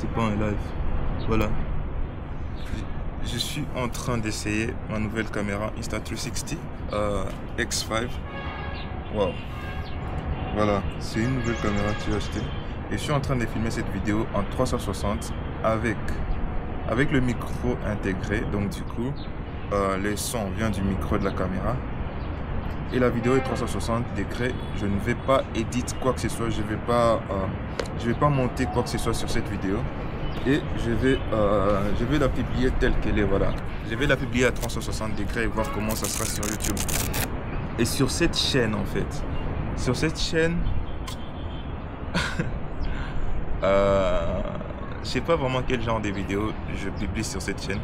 c'est pas un live. Voilà. Je suis en train d'essayer ma nouvelle caméra Insta360 X5. Wow. Voilà, c'est une nouvelle caméra que j'ai achetée. Et je suis en train de filmer cette vidéo en 360 avec le micro intégré. Donc du coup, le son vient du micro de la caméra. Et la vidéo est 360 degrés. Je ne vais pas éditer quoi que ce soit. Je vais pas monter quoi que ce soit sur cette vidéo. Et je vais la publier telle qu'elle est. Voilà. Je vais la publier à 360 degrés et voir comment ça sera sur YouTube. Et sur cette chaîne en fait. Sur cette chaîne. Je sais pas vraiment quel genre de vidéos je publie sur cette chaîne.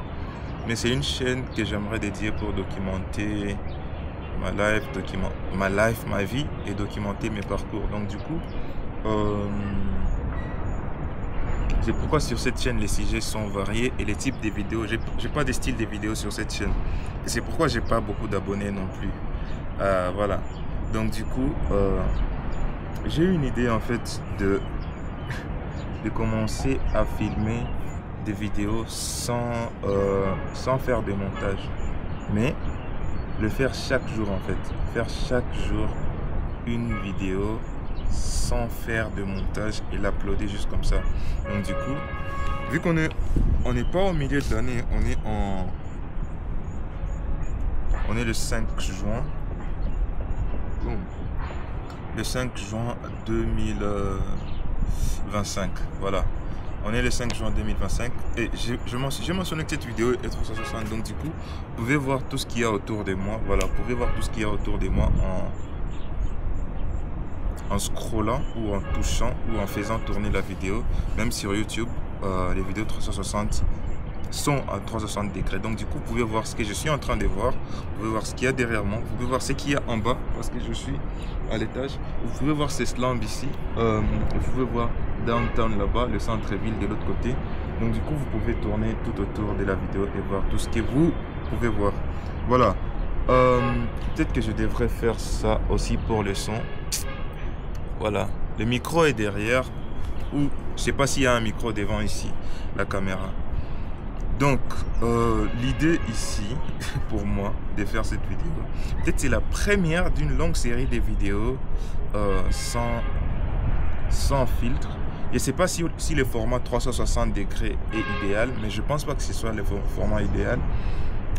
Mais c'est une chaîne que j'aimerais dédier pour documenter ma vie et documenter mes parcours. Donc du coup, c'est pourquoi sur cette chaîne les sujets sont variés et les types de vidéos. J'ai pas de style de vidéos sur cette chaîne. Et c'est pourquoi j'ai pas beaucoup d'abonnés non plus. Voilà. Donc du coup, j'ai eu une idée en fait de commencer à filmer des vidéos sans faire de montage. Mais le faire chaque jour en fait. Faire chaque jour une vidéo sans faire de montage et l'uploader juste comme ça. Donc du coup, vu qu'on n'est pas au milieu de l'année, on est le 5 juin. Boom. Le 5 juin 2025. Voilà. On est le 5 juin 2025 et j'ai mentionné que cette vidéo est 360. Donc du coup, vous pouvez voir tout ce qu'il y a autour de moi. Voilà, vous pouvez voir tout ce qu'il y a autour de moi en scrollant ou en touchant ou en faisant tourner la vidéo. Même sur YouTube, les vidéos 360 sont à 360 degrés. Donc du coup, vous pouvez voir ce que je suis en train de voir. Vous pouvez voir ce qu'il y a derrière moi. Vous pouvez voir ce qu'il y a en bas parce que je suis à l'étage. Vous pouvez voir ces slams ici. Vous pouvez voir downtown là-bas, le centre-ville de l'autre côté. Donc du coup, vous pouvez tourner tout autour de la vidéo et voir tout ce que vous pouvez voir. Voilà. Peut-être que je devrais faire ça aussi pour le son. Voilà. Le micro est derrière. Ou je sais pas s'il y a un micro devant ici, la caméra. Donc, l'idée ici, pour moi, de faire cette vidéo, peut-être c'est la première d'une longue série de vidéos sans filtre. Je ne sais pas si le format 360 degrés est idéal, mais je pense pas que ce soit le format idéal.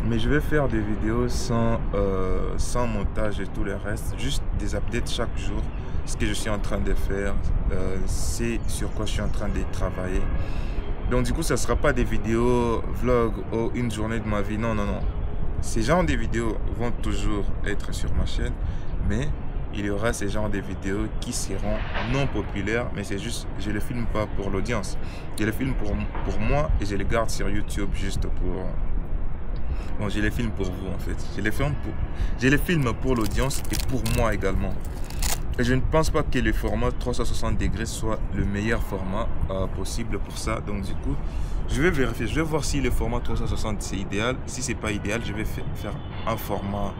Mais je vais faire des vidéos sans montage et tout le reste, juste des updates chaque jour. Ce que je suis en train de faire, c'est sur quoi je suis en train de travailler. Donc du coup, ça ne sera pas des vidéos vlog ou une journée de ma vie. Non, non, non. Ces genres de vidéos vont toujours être sur ma chaîne. Mais il y aura ces genres de vidéos qui seront non populaires. Mais c'est juste, je ne les filme pas pour l'audience. Je les filme pour moi et je les garde sur YouTube juste pour... Bon, je les filme pour vous en fait. Je les filme pour l'audience et pour moi également. Et je ne pense pas que le format 360 degrés soit le meilleur format possible pour ça. Donc du coup, je vais vérifier. Je vais voir si le format 360 c'est idéal. Si c'est pas idéal, je vais faire un format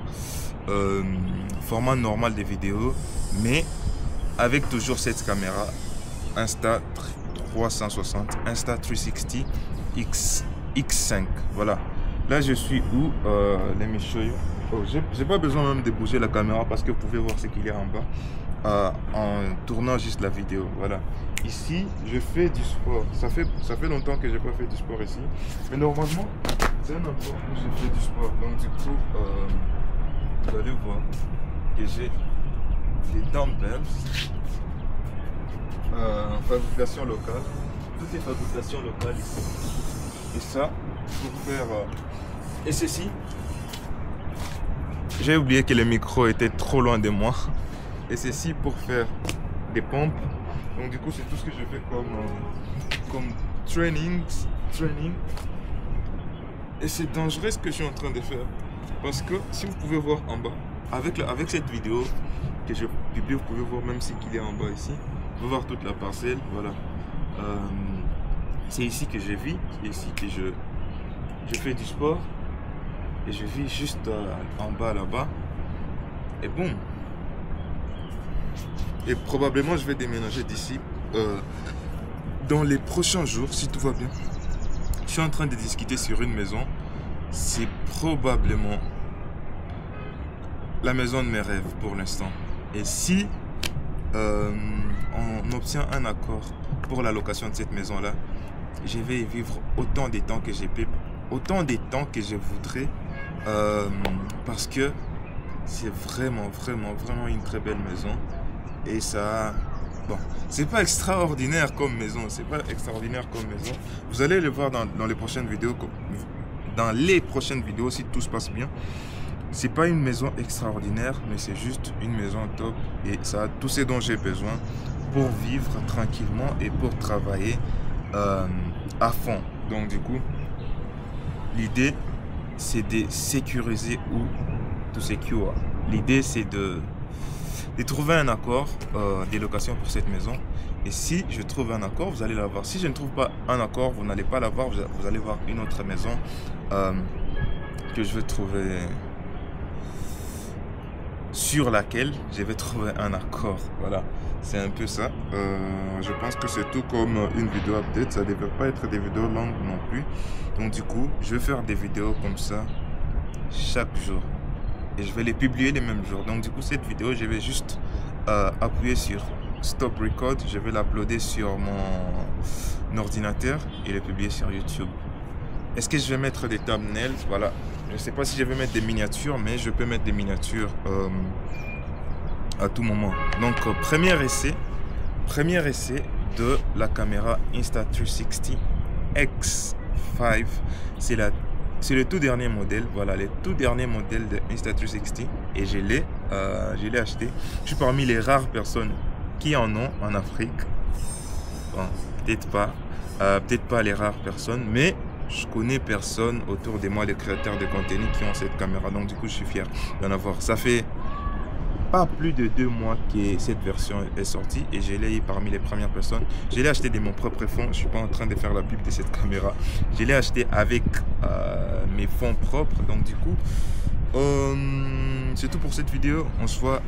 normal de vidéo. Mais avec toujours cette caméra Insta360, Insta360 X5. Voilà. Là, je suis où? Let me show you. Oh, j'ai pas besoin même de bouger la caméra parce que vous pouvez voir ce qu'il y a en bas en tournant juste la vidéo. Voilà. Ici, je fais du sport. Ça fait longtemps que j'ai pas fait du sport ici. Mais normalement, c'est un endroit où j'ai fait du sport. Donc du coup, vous allez voir que j'ai des dumbbells. Fabrication locale. Tout est fabrication locale ici. Et ça, pour faire... et ceci... J'ai oublié que le micro était trop loin de moi. Et ceci pour faire des pompes. Donc du coup, c'est tout ce que je fais comme training. Et c'est dangereux ce que je suis en train de faire. Parce que si vous pouvez voir en bas, avec cette vidéo que je publie, vous pouvez voir même ce qu'il y a en bas ici. Vous pouvez voir toute la parcelle. Voilà. C'est ici que je vis. C'est ici que je fais du sport. Et je vis juste en bas là-bas. Et bon. Et probablement je vais déménager d'ici dans les prochains jours, si tout va bien, je suis en train de discuter sur une maison. C'est probablement la maison de mes rêves pour l'instant. Et si on obtient un accord pour la location de cette maison-là, je vais y vivre autant des temps que j'ai pu, autant des temps que je voudrais, parce que c'est vraiment une très belle maison. Et ça, bon, c'est pas extraordinaire comme maison, c'est pas extraordinaire comme maison. Vous allez le voir dans les prochaines vidéos, si tout se passe bien. C'est pas une maison extraordinaire, mais c'est juste une maison top et ça a tout ce dont j'ai besoin pour vivre tranquillement et pour travailler à fond. Donc du coup, l'idée c'est de sécuriser ou to secure. L'idée c'est de trouver un accord des locations pour cette maison. Et si je trouve un accord, vous allez l'avoir. Si je ne trouve pas un accord, vous n'allez pas l'avoir. Vous allez voir une autre maison que je vais trouver, sur laquelle je vais trouver un accord. Voilà, c'est un peu ça. Je pense que c'est tout comme une vidéo update. Ça ne devrait pas être des vidéos longues non plus. Donc du coup, je vais faire des vidéos comme ça chaque jour. Et je vais les publier les mêmes jours. Donc du coup, cette vidéo, je vais juste appuyer sur Stop Record. Je vais l'uploader sur mon ordinateur et le publier sur YouTube. Est-ce que je vais mettre des thumbnails? Voilà. Je ne sais pas si je vais mettre des miniatures, mais je peux mettre des miniatures à tout moment. Donc, premier essai de la caméra Insta360 X5. C'est le tout dernier modèle. Voilà, le tout dernier modèle de Insta360. Et je l'ai acheté. Je suis parmi les rares personnes qui en ont en Afrique. Bon, peut-être pas les rares personnes, mais je connais personne autour de moi, les créateurs de contenu qui ont cette caméra. Donc du coup, je suis fier d'en avoir. Ça fait pas plus de 2 mois que cette version est sortie et je l'ai parmi les premières personnes. Je l'ai acheté de mon propre fonds. Je suis pas en train de faire la pub de cette caméra. Je l'ai acheté avec mes fonds propres. Donc du coup, c'est tout pour cette vidéo. On se voit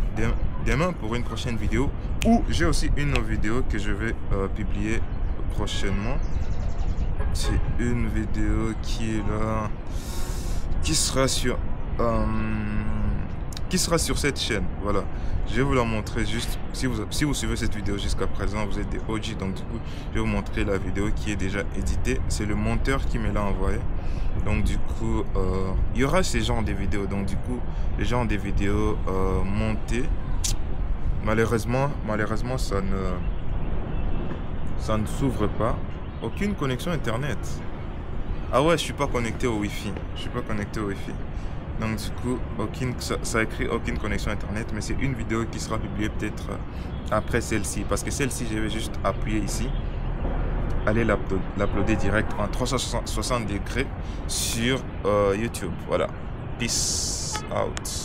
demain pour une prochaine vidéo où j'ai aussi une vidéo que je vais publier prochainement. C'est une vidéo qui est là, qui sera sur cette chaîne. Voilà, je vais vous la montrer juste. Si vous suivez cette vidéo jusqu'à présent, vous êtes des OG. Donc du coup, je vais vous montrer la vidéo qui est déjà éditée. C'est le monteur qui me l'a envoyé. Donc du coup, il y aura ces genres de vidéos. Donc du coup, les genres de vidéos montées, malheureusement ça ne s'ouvre pas. Aucune connexion internet. Ah ouais, je suis pas connecté au Wi-Fi. Donc du coup, ça écrit aucune connexion internet, mais c'est une vidéo qui sera publiée peut-être après celle-ci, parce que celle-ci, je vais juste appuyer ici, aller l'uploader direct en 360 degrés sur YouTube. Voilà. Peace out.